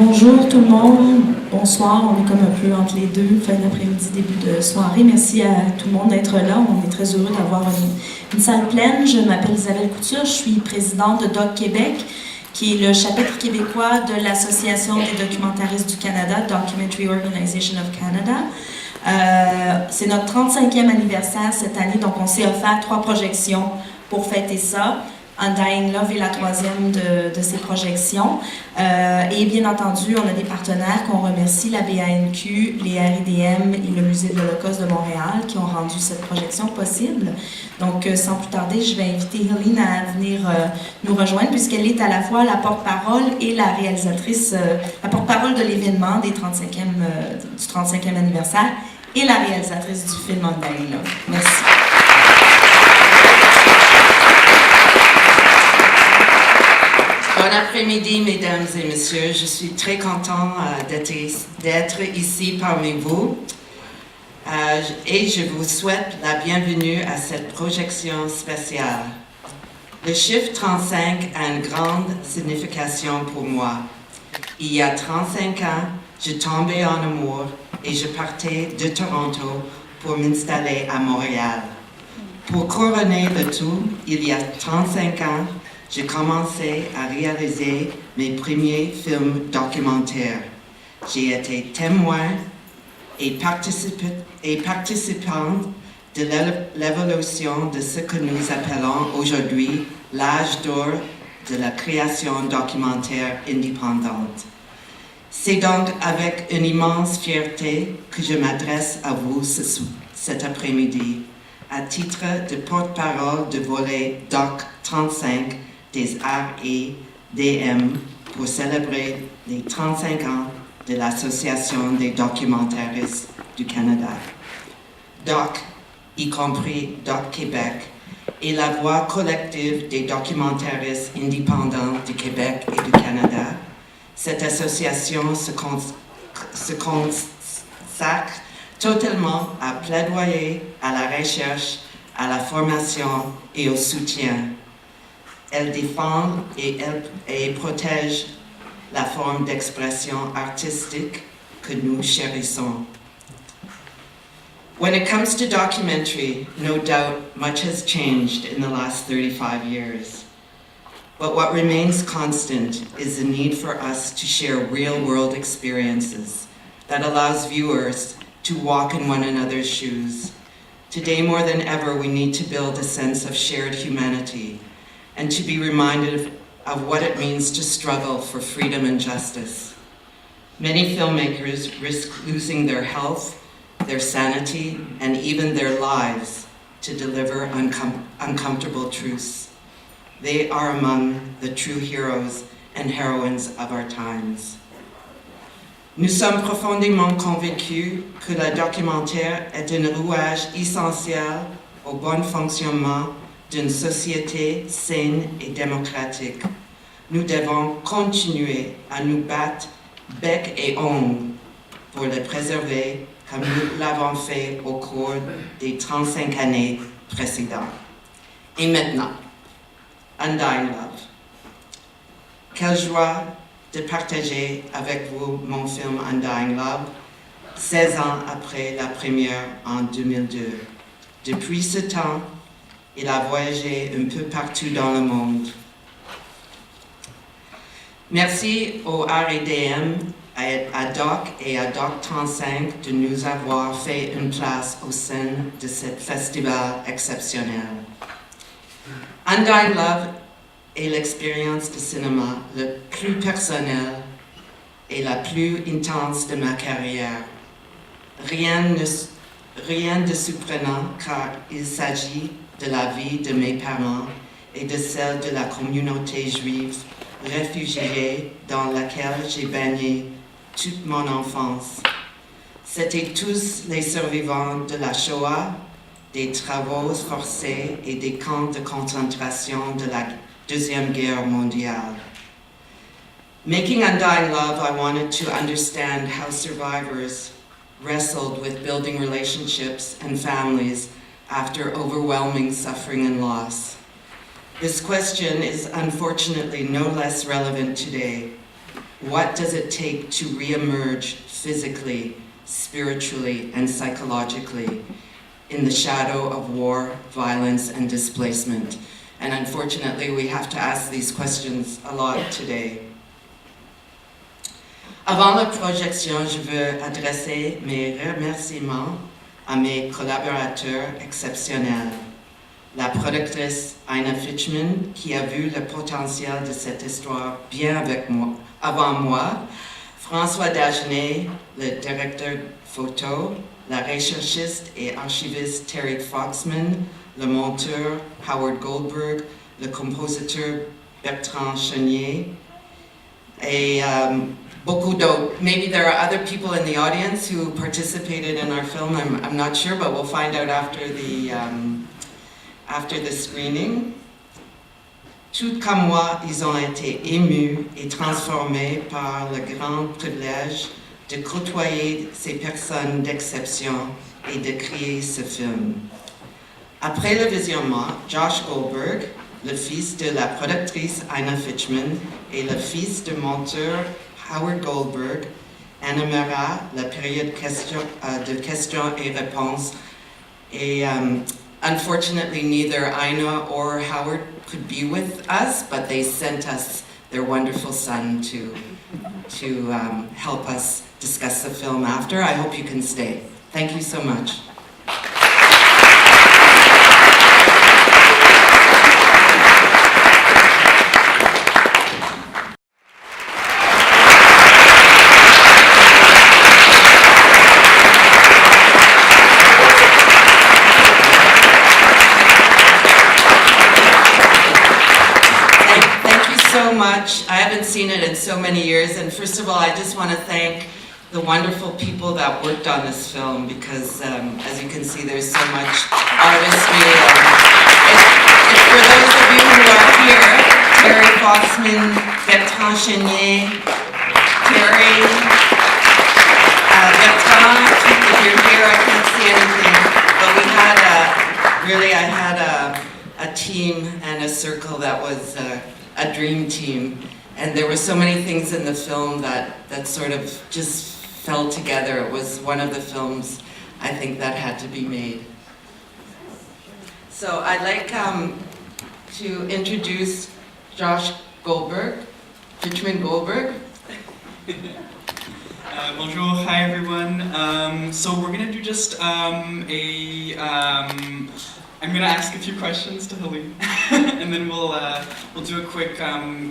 Bonjour tout le monde, bonsoir, on est comme un peu entre les deux, fin d'après-midi, début de soirée. Merci à tout le monde d'être là, on est très heureux d'avoir une salle pleine. Je m'appelle Isabelle Couture, je suis présidente de DOC Québec, qui est le chapitre québécois de l'Association des documentaristes du Canada, Documentary Organization of Canada. C'est notre 35e anniversaire cette année, donc on s'est offert 3 projections pour fêter ça. Undying Love est la 3e de ces projections. Et bien entendu, on a des partenaires qu'on remercie, la BAnQ, les RIDM et le Musée de l'Holocauste de Montréal qui ont rendu cette projection possible. Donc, sans plus tarder, je vais inviter Helene à venir nous rejoindre puisqu'elle est à la fois la porte-parole et la réalisatrice, la porte-parole de l'événement du 35e anniversaire et la réalisatrice du film Undying Love. Merci. Bon après-midi, mesdames et messieurs. Je suis très content d'être ici parmi vous et je vous souhaite la bienvenue à cette projection spéciale. Le chiffre 35 a une grande signification pour moi. Il y a 35 ans, je tombais en amour et je partais de Toronto pour m'installer à Montréal. Pour couronner le tout, il y a 35 ans, j'ai commencé à réaliser mes premiers films documentaires. J'ai été témoin et participant de l'évolution de ce que nous appelons aujourd'hui l'âge d'or de la création documentaire indépendante. C'est donc avec une immense fierté que je m'adresse à vous cet après-midi, à titre de porte-parole de volet Doc 35 des RIDM pour célébrer les 35 ans de l'Association des documentaristes du Canada. DOC, y compris DOC Québec, est la voix collective des documentaristes indépendants du Québec et du Canada. Cette association se consacre totalement à plaidoyer à la recherche, à la formation et au soutien. Elle défend et protège la forme d'expression artistique que nous chérissons. When it comes to documentary, no doubt much has changed in the last 35 years. But what remains constant is the need for us to share real-world experiences that allows viewers to walk in one another's shoes. Today, more than ever, we need to build a sense of shared humanity and to be reminded of what it means to struggle for freedom and justice. Many filmmakers risk losing their health, their sanity, and even their lives to deliver uncomfortable truths. They are among the true heroes and heroines of our times. Nous sommes profondément convaincus que le documentaire est un rouage essentiel au bon fonctionnement d'une société saine et démocratique. Nous devons continuer à nous battre bec et ongle pour le préserver comme nous l'avons fait au cours des 35 années précédentes. Et maintenant, Undying Love. Quelle joie de partager avec vous mon film Undying Love, 16 ans après la première en 2002. Depuis ce temps, il a voyagé un peu partout dans le monde. Merci au RIDM, à DOC et à DOC 35 de nous avoir fait une place au sein de ce festival exceptionnel. Undying Love est l'expérience de cinéma la plus personnelle et la plus intense de ma carrière. Rien de surprenant car il s'agit de la vie de mes parents et de celle de la communauté juive réfugiée dans laquelle j'ai baigné toute mon enfance. C'étaient tous les survivants de la Shoah, des travaux forcés et des camps de concentration de la Deuxième Guerre mondiale. Making Undying Love, I wanted to understand how survivors wrestled with building relationships and families after overwhelming suffering and loss. This question is unfortunately no less relevant today. What does it take to re-emerge physically, spiritually, and psychologically in the shadow of war, violence, and displacement? And unfortunately, we have to ask these questions a lot today. Avant la projection, je veux adresser mes remerciements à mes collaborateurs exceptionnels. La productrice Ina Fitchman, qui a vu le potentiel de cette histoire bien avant moi, François Dagenet, le directeur photo, la recherchiste et archiviste Terry Foxman, le monteur Howard Goldberg, le compositeur Bertrand Chenier, et beaucoup d'autres. Maybe there are other people in the audience who participated in our film. I'm not sure, but we'll find out after the screening. Tout comme moi, ils ont été émus et transformés par le grand privilège de côtoyer ces personnes d'exception et de créer ce film. Après le visionnement, Josh Goldberg, le fils de la productrice Ina Fitchman et le fils du monteur Howard Goldberg, animera la période de questions et réponses. Et unfortunately, neither Ina or Howard could be with us, but they sent us their wonderful son to help us discuss the film after. I hope you can stay. Thank you so much. I haven't seen it in so many years, and first of all, I just want to thank the wonderful people that worked on this film, because as you can see, there's so much artistry. And for those of you who are here, Terry Foxman, Bertrand Chenier, Terry, Bertrand, if you're here, I can't see anything, but we had I had a team and a circle that was a dream team, and there were so many things in the film that sort of just fell together. It was one of the films, I think, that had to be made. So I'd like to introduce Josh Goldberg, Fitchman Goldberg. Bonjour, hi everyone. So we're gonna do just I'm gonna ask a few questions to Helene, and then we'll do a quick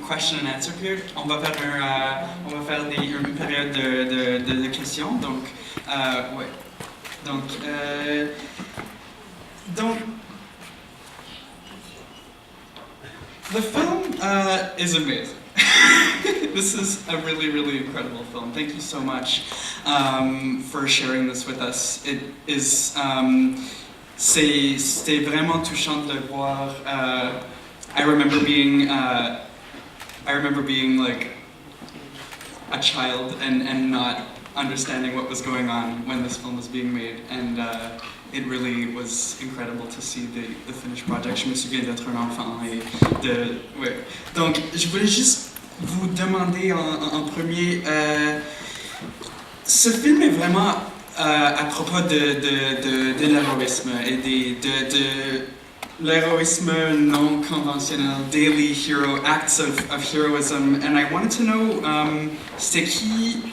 question and answer period. On va faire une période de questions. Donc, ouais. Donc, the film is amazing. This is a really, really incredible film. Thank you so much for sharing this with us. It is. C'était vraiment touchant de le voir. I remember being like a child and not understanding what was going on when this film was being made, and it really was incredible to see the finished project. Je me souviens d'être un enfant et ouais. Donc, je voulais juste vous demander en premier, ce film est vraiment à propos de l'héroïsme et de l'héroïsme non conventionnel, daily hero acts of heroism, and I wanted to know,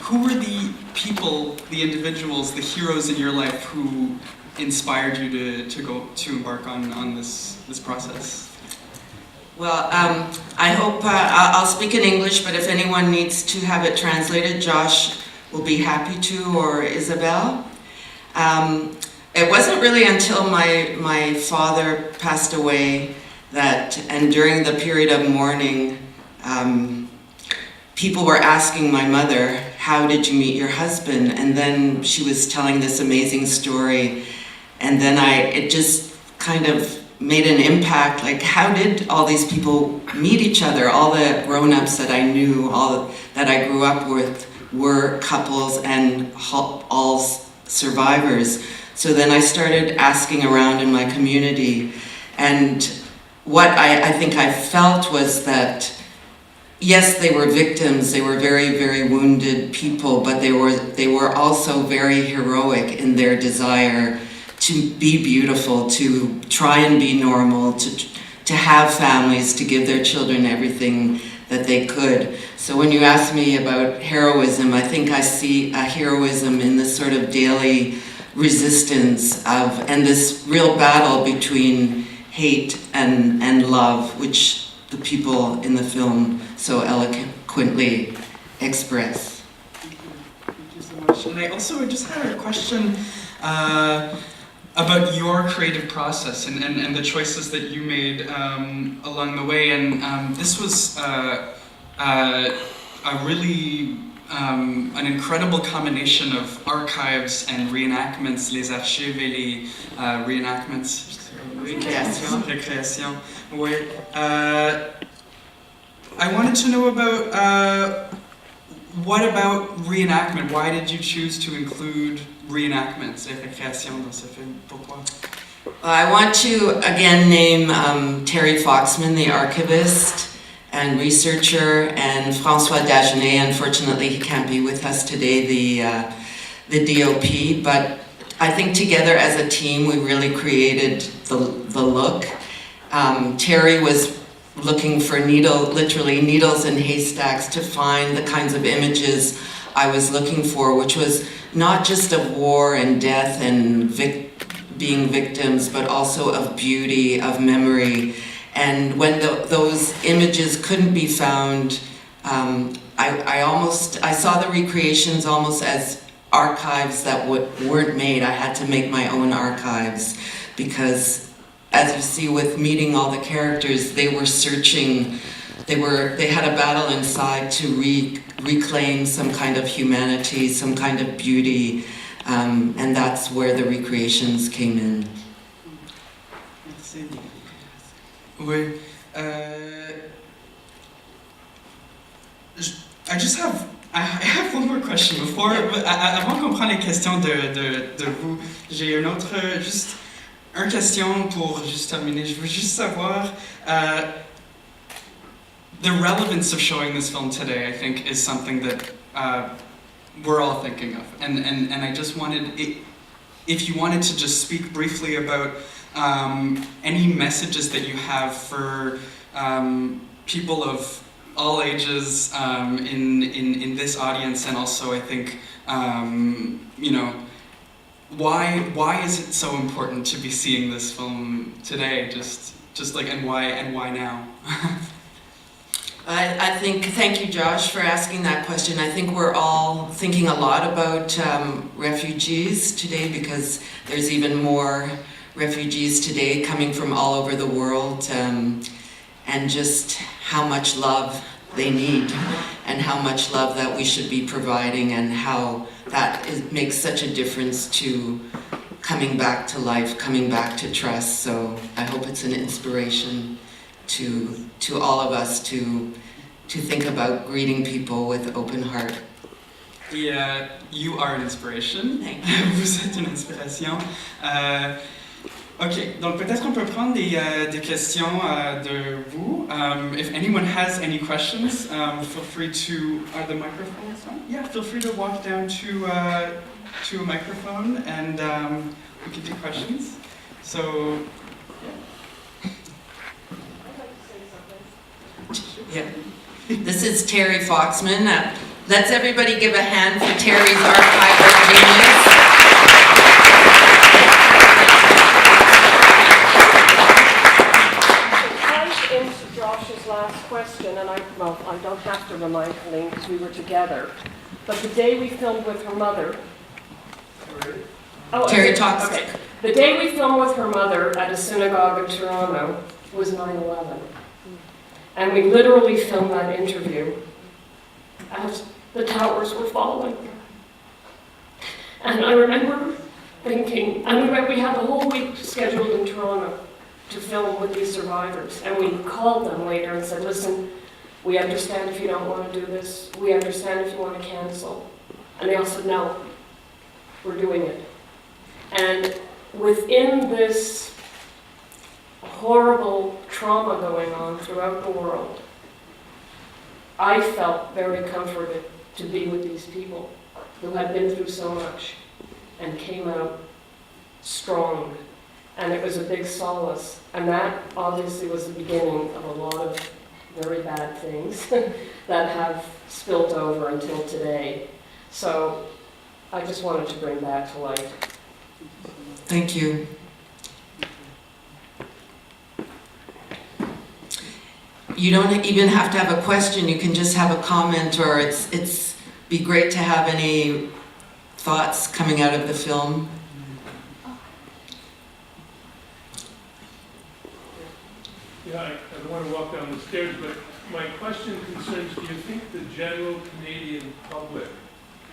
who were the people, the individuals, the heroes in your life who inspired you to embark on this process? Well, I hope I'll speak in English, but if anyone needs to have it translated, Josh will be happy to, or Isabel. It wasn't really until my father passed away and during the period of mourning, people were asking my mother, how did you meet your husband? And then she was telling this amazing story, and then it just kind of made an impact, like how did all these people meet each other? All the grown-ups that I knew, all that I grew up with, were couples and all survivors. So then I started asking around in my community, and what I think I felt was that yes, they were victims, they were very, very wounded people, but they were also very heroic in their desire to be beautiful, to try and be normal, to have families, to give their children everything that they could. So when you ask me about heroism, I think I see a heroism in this sort of daily resistance of, and this real battle between hate and love, which the people in the film so eloquently express. Thank you so much. And I also just had a question about your creative process and the choices that you made along the way. And this was a really an incredible combination of archives and reenactments, les archives et les reenactments. Récréation. Oui. I wanted to know about what about reenactment? Why did you choose to include reenactments, les récréations dans ce film? Pourquoi? I want to again name Terry Foxman, the archivist and researcher, and François Dagenet. Unfortunately, he can't be with us today, the DOP, but I think together as a team we really created the look. Terry was looking for literally needles in haystacks to find the kinds of images I was looking for, which was not just of war and death and being victims, but also of beauty, of memory. And when those images couldn't be found, I saw the recreations almost as archives that weren't made. I had to make my own archives because, as you see with meeting all the characters, they were searching, they had a battle inside to reclaim some kind of humanity, some kind of beauty, and that's where the recreations came in. Oui. I have one more question before. Avant qu'on prenne les questions de vous, j'ai une autre, juste une question pour juste terminer. Je veux juste savoir the relevance of showing this film today. I think is something that we're all thinking of, and I just wanted if you wanted to just speak briefly about any messages that you have for people of all ages in this audience, and also I think you know, why is it so important to be seeing this film today? Just like and why now? I think, thank you Josh for asking that question. I think we're all thinking a lot about refugees today because there's even more refugees today coming from all over the world, and just how much love they need and how much love that we should be providing, and how that makes such a difference to coming back to life, coming back to trust. So I hope it's an inspiration to all of us to think about greeting people with open heart. Et you are an inspiration. Thank you. Vous êtes une inspiration. Ok, donc peut-être on peut prendre des questions de vous. If anyone has any questions, feel free to. Are the microphones on? Yeah, feel free to walk down to a microphone, and we can do questions. So, yeah. Yeah. This is Terry Foxman. Let's everybody give a hand for Terry's archival genius. Right into Josh's last question, and I don't have to remind Helene because we were together, but the day we filmed with her mother. Terry talks. Okay. The day we filmed with her mother at a synagogue in Toronto was 9/11. And we literally filmed that interview as the towers were falling. And I remember thinking, and we had the whole week scheduled in Toronto to film with these survivors. And we called them later and said, listen, we understand if you don't want to do this. We understand if you want to cancel. And they all said, no, we're doing it. And within this horrible trauma going on throughout the world, I felt very comforted to be with these people who had been through so much and came out strong. And it was a big solace. And that obviously was the beginning of a lot of very bad things that have spilled over until today. So I just wanted to bring that to light. Thank you. You don't even have to have a question, you can just have a comment, or it's be great to have any thoughts coming out of the film. Yeah, I don't want to walk down the stairs, but my question concerns, do you think the general Canadian public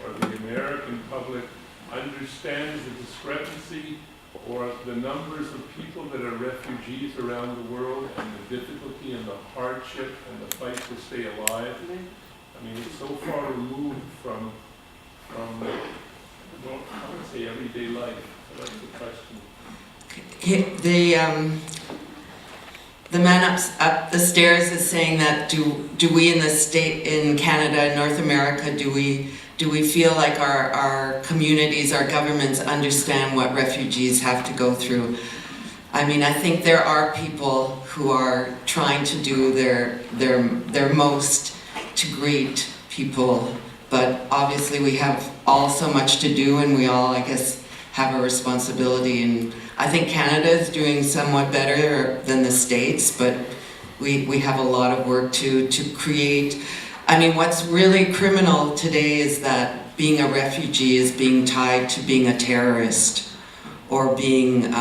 or the American public understands the discrepancy or the numbers of people that are refugees around the world and the difficulty and the hardship and the fight to stay alive? I mean, it's so far removed from I would say everyday life. So that's the question. The man up the stairs is saying that do we in Canada, North America, do we feel like our communities, our governments understand what refugees have to go through? I mean, I think there are people who are trying to do their most to greet people, but obviously we have all so much to do, and we all, I guess, have a responsibility. And I think Canada is doing somewhat better than the States, but we have a lot of work to create. I mean, what's really criminal today is that being a refugee is being tied to being a terrorist or being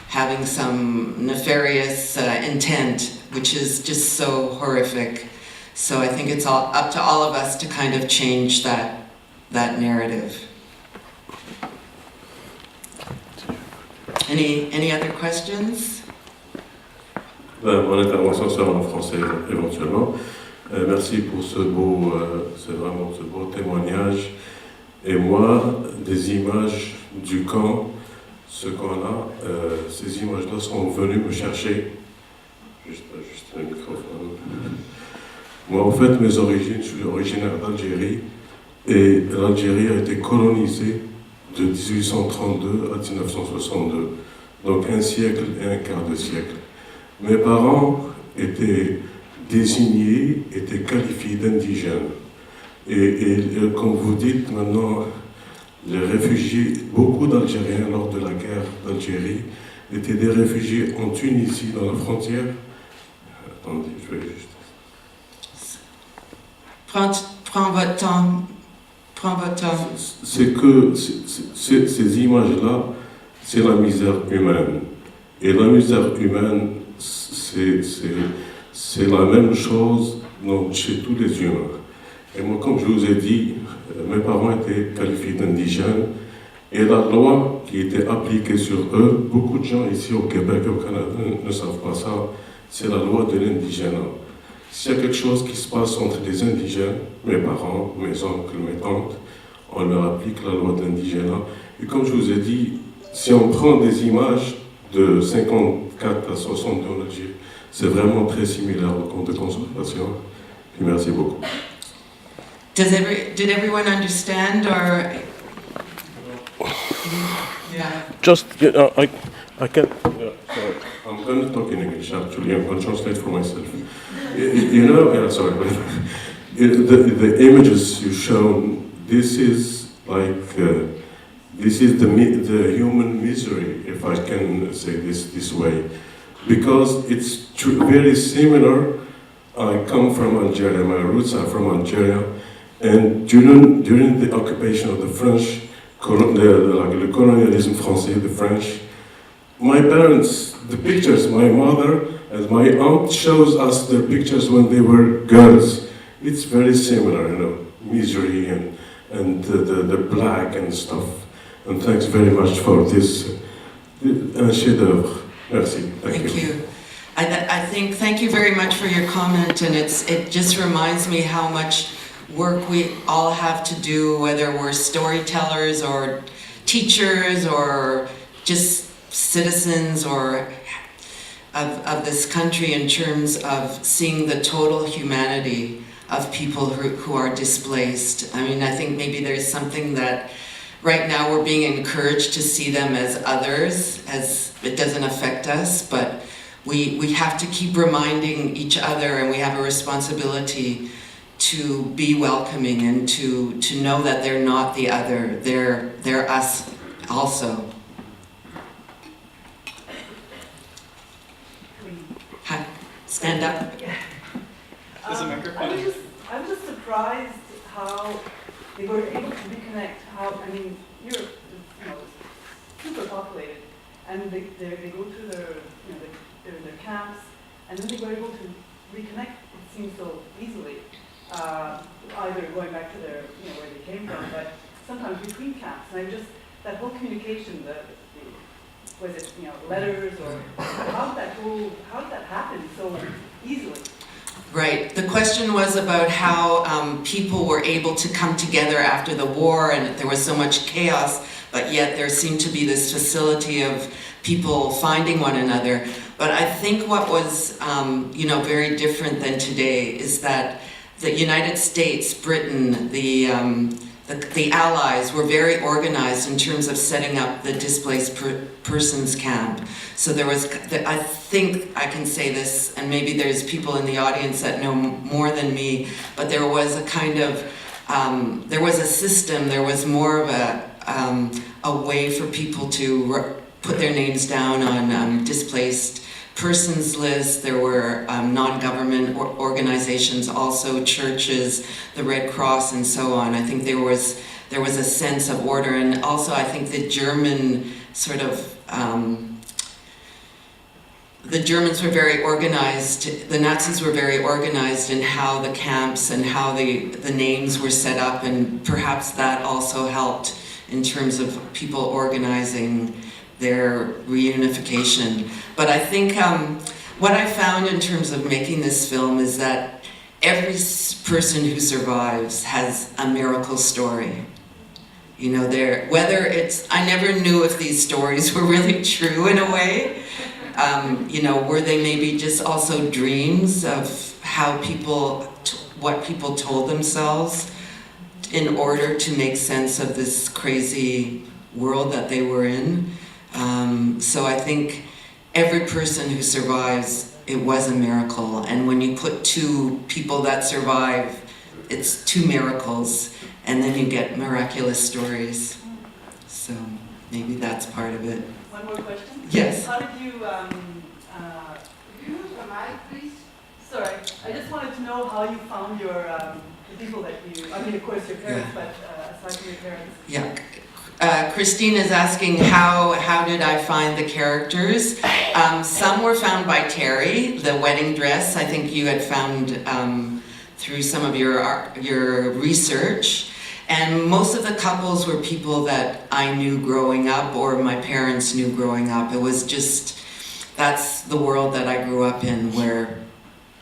having some nefarious intent, which is just so horrific. So I think it's all up to all of us to kind of change that narrative. Any other questions? Mon intervention sera en français éventuellement. Merci pour ce beau témoignage. Et moi, des images du camp, ce qu'on a, ces images-là sont venues me chercher. Juste un microphone. Moi, en fait, mes origines, je suis originaire d'Algérie, et l'Algérie a été colonisée de 1832 à 1962, donc un siècle et un quart de siècle. Mes parents étaient désignés, étaient qualifiés d'indigènes. Et comme vous dites maintenant, les réfugiés, beaucoup d'Algériens lors de la guerre d'Algérie étaient des réfugiés en Tunisie, dans la frontière. Attendez, je vais juste... Prends votre temps. Prends votre temps. C'est que ces images-là, c'est la misère humaine. Et la misère humaine, c'est la même chose chez tous les humains. Et moi, comme je vous ai dit, mes parents étaient qualifiés d'indigènes. Et la loi qui était appliquée sur eux, beaucoup de gens ici au Québec et au Canada ne savent pas ça, c'est la loi de l'indigénat. S'il y a quelque chose qui se passe entre les indigènes, mes parents, mes oncles, mes tantes, on leur applique la loi de l'indigénat. Et comme je vous ai dit, si on prend des images de 54 à 62 en Algérie, c'est vraiment très similaire au camp de concentration. Et merci beaucoup. Did everyone understand, or? Yeah. Just, I can. Sorry, I'm going to talk in English. Actually, I'm going to translate for myself. Sorry, but the images you shown. This is like this is the human misery, if I can say this way, because it's very similar. I come from Algeria. My roots are from Algeria, and during the occupation of the French, le colonialisme français, the French, my parents, the pictures, my mother and my aunt shows us their pictures when they were girls. It's very similar, misery and the black and stuff. And thanks very much for this un chef-d'œuvre. Merci. Thank you. I think, thank you very much for your comment, and it just reminds me how much work we all have to do, whether we're storytellers or teachers or just citizens or of this country in terms of seeing the total humanity of people who are displaced. I mean, I think maybe there's something that right now we're being encouraged to see them as others, as it doesn't affect us, but we have to keep reminding each other, and we have a responsibility to be welcoming and to know that they're not the other, they're us also. Hi, stand up. There's a microphone. I was just surprised how they were able to reconnect. How, I mean, Europe is super populated, and they go through their camps, and then they were able to reconnect. It seems so easily, either going back to their where they came from, but sometimes between camps. And I just that whole communication, was it letters, or how did that happen so easily? Right. The question was about how people were able to come together after the war, and there was so much chaos, but yet there seemed to be this facility of people finding one another. But I think what was, very different than today is that the United States, Britain, the Allies were very organized in terms of setting up the displaced persons camp. So there was, I think I can say this, and maybe there's people in the audience that know more than me, but there was a kind of, there was a system, there was more of a way for people to put their names down on displaced persons lists. There were non-government organizations, also churches, the Red Cross, and so on. I think there was a sense of order, and also I think the German sort of the Germans were very organized. The Nazis were very organized in how the camps and how the names were set up, and perhaps that also helped in terms of people organizing their reunification. But I think what I found in terms of making this film is that every person who survives has a miracle story. Whether it's, I never knew if these stories were really true in a way. Were they maybe just also dreams of how what people told themselves in order to make sense of this crazy world that they were in. So I think every person who survives, it was a miracle. And when you put two people that survive, it's two miracles, and then you get miraculous stories. So maybe that's part of it. One more question? Yes. How did you, use the mic, please? Sorry, I just wanted to know how you found your, the people that you, I mean, of course your parents, but aside from your parents. Yeah. Christine is asking how did I find the characters? Some were found by Terry, the wedding dress. I think you had found through some of your research. And most of the couples were people that I knew growing up, or my parents knew growing up. It was just, that's the world that I grew up in.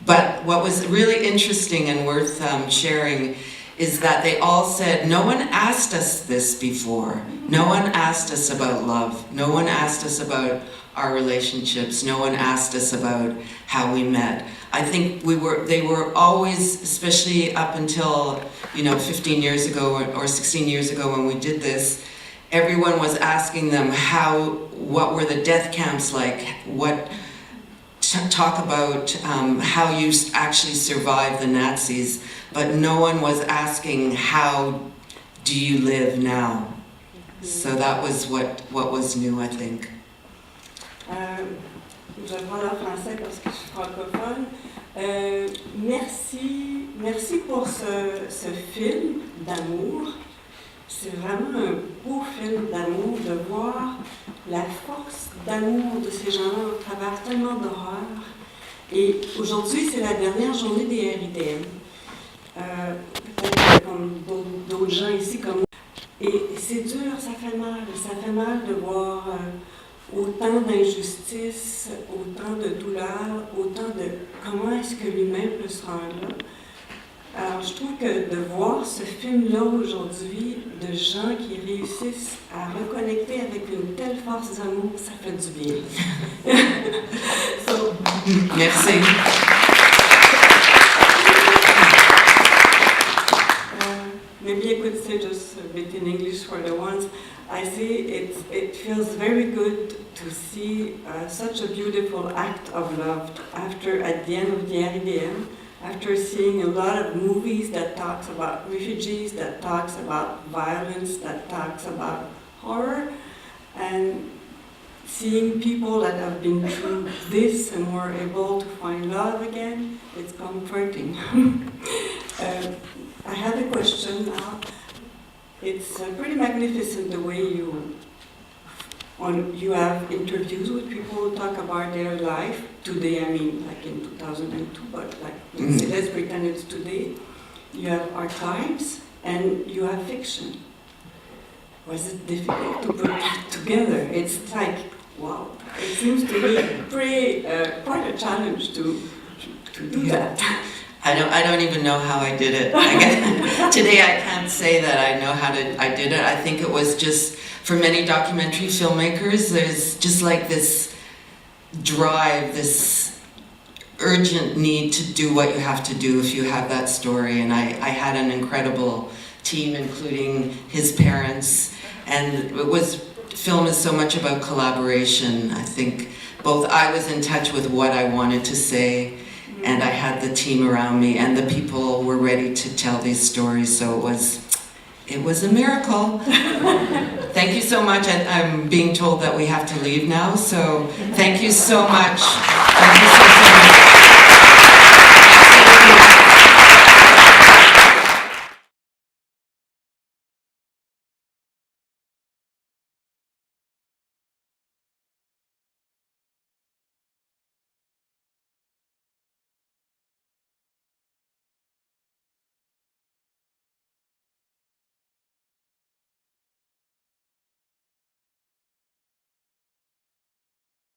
But what was really interesting and worth sharing is that they all said, no one asked us this before. No one asked us about love. No one asked us about our relationships. No one asked us about how we met. I think they were always, especially up until 15 years ago or 16 years ago when we did this, everyone was asking them what were the death camps like? Talk about how you actually survived the Nazis, but no one was asking how do you live now. So that was what was new, I think. Je vais parler en français parce que je suis francophone. Merci pour ce film d'amour. C'est vraiment un beau film d'amour, de voir la force d'amour de ces gens-là au travers tellement d'horreur. Et aujourd'hui, c'est la dernière journée des RIDM. Peut-être comme d'autres gens ici comme moi. Et c'est dur, ça fait mal de voir autant d'injustice, autant de douleur, autant de comment est-ce que l'humain peut se rendre là. Alors, je trouve que de voir ce film-là aujourd'hui, de gens qui réussissent à reconnecter avec une telle force d'amour, ça fait du bien. So, Merci. maybe I could say just a bit in English for the ones. I say it feels very good to see such a beautiful act of love after, at the end of the RIDM, after seeing a lot of movies that talks about refugees, that talks about violence, that talks about horror, and seeing people that have been through this and were able to find love again, it's comforting. I have a question now. It's pretty magnificent the way you have interviews with people who talk about their life today. I mean, like in 2002, but like let's pretend it's today. You have archives and you have fiction. Was it difficult to put that together? It's like, wow, it seems to be quite a challenge to do that. I don't even know how I did it. Today I can't say that I know how I did it. I think it was just, for many documentary filmmakers, there's just like this drive, this urgent need to do what you have to do if you have that story. And I had an incredible team, including his parents. And film is so much about collaboration. I think both I was in touch with what I wanted to say, and I had the team around me, and the people were ready to tell these stories, so it was a miracle. Thank you so much. I'm being told that we have to leave now, so thank you so much. Thank you so much.